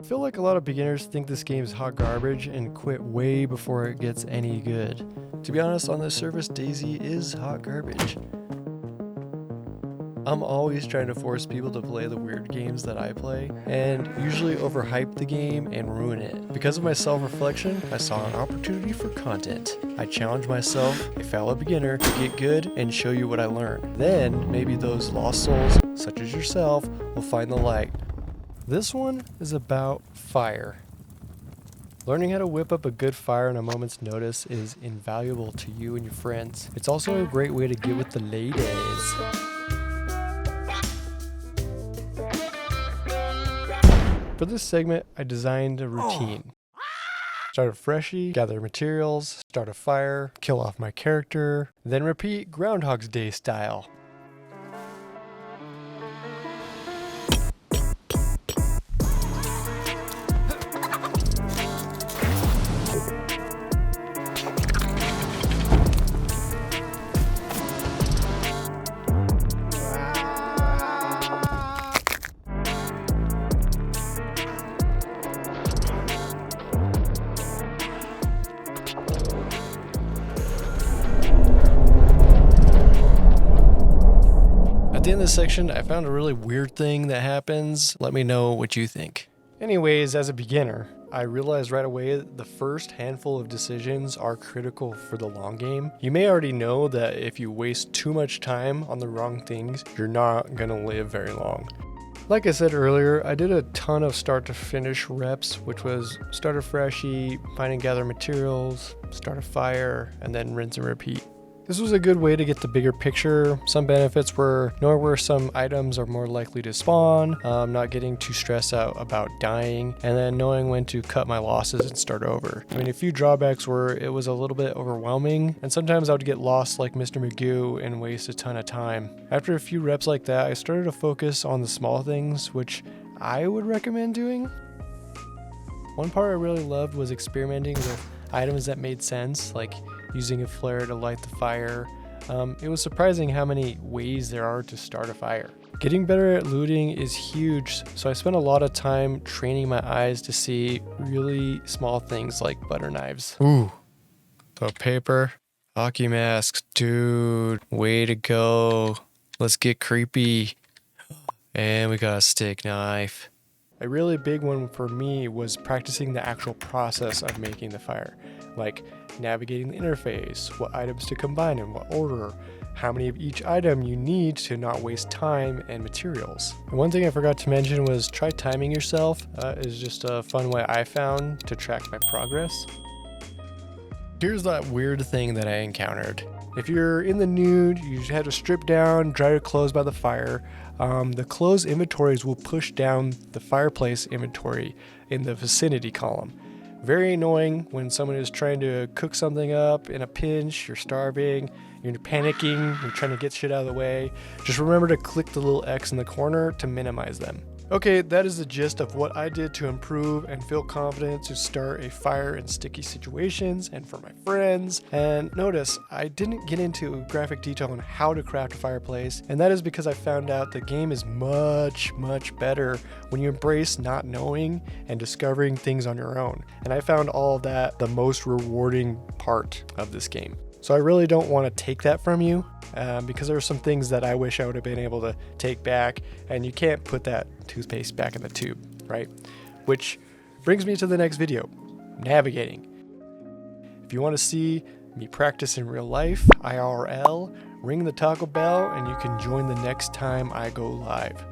feel like a lot of beginners think this game is hot garbage and quit way before it gets any good. To be honest, on this service, Daisy is hot garbage. I'm always trying to force people to play the weird games that I play, and usually overhype the game and ruin it. Because of my self-reflection, I saw an opportunity for content. I challenged myself, a fellow beginner, to get good and show you what I learned. Then, maybe those lost souls, such as yourself, will find the light. This one is about fire. Learning how to whip up a good fire in a moment's notice is invaluable to you and your friends. It's also a great way to get with the ladies. For this segment, I designed a routine. Start a freshie, gather materials, start a fire, kill off my character, then repeat Groundhog's Day style. At the end of this section, I found a really weird thing that happens. Let me know what you think. Anyways, as a beginner, I realized right away that the first handful of decisions are critical for the long game. You may already know that if you waste too much time on the wrong things, you're not gonna live very long. Like I said earlier, I did a ton of start to finish reps, which was start a freshie, find and gather materials, start a fire, and then rinse and repeat. This was a good way to get the bigger picture. Some benefits were knowing where some items are more likely to spawn, not getting too stressed out about dying, and then knowing when to cut my losses and start over. I mean, a few drawbacks were it was a little bit overwhelming, and sometimes I would get lost like Mr. Magoo and waste a ton of time. After a few reps like that, I started to focus on the small things, which I would recommend doing. One part I really loved was experimenting with items that made sense, like using a flare to light the fire. It was surprising how many ways there are to start a fire. Getting better at looting is huge, so I spent a lot of time training my eyes to see really small things like butter knives. Ooh, the paper, hockey masks, dude, way to go. Let's get creepy. And we got a steak knife. A really big one for me was practicing the actual process of making the fire, like navigating the interface, what items to combine in what order, how many of each item you need to not waste time and materials. And one thing I forgot to mention was try timing yourself. Is just a fun way I found to track my progress. Here's that weird thing that I encountered. If you're in the nude, you had to strip down, dry your clothes by the fire. The clothes inventories will push down the fireplace inventory in the vicinity column. Very annoying when someone is trying to cook something up in a pinch, you're starving, you're panicking, you're trying to get shit out of the way. Just remember to click the little X in the corner to minimize them. Okay, that is the gist of what I did to improve and feel confident to start a fire in sticky situations and for my friends. And notice, I didn't get into graphic detail on how to craft a fireplace, and that is because I found out the game is much, much better when you embrace not knowing and discovering things on your own. And I found all of that the most rewarding part of this game. So I really don't want to take that from you because there are some things that I wish I would have been able to take back, and you can't put that toothpaste back in the tube, right? Which brings me to the next video, navigating. If you want to see me practice in real life, IRL, ring the taco bell and you can join the next time I go live.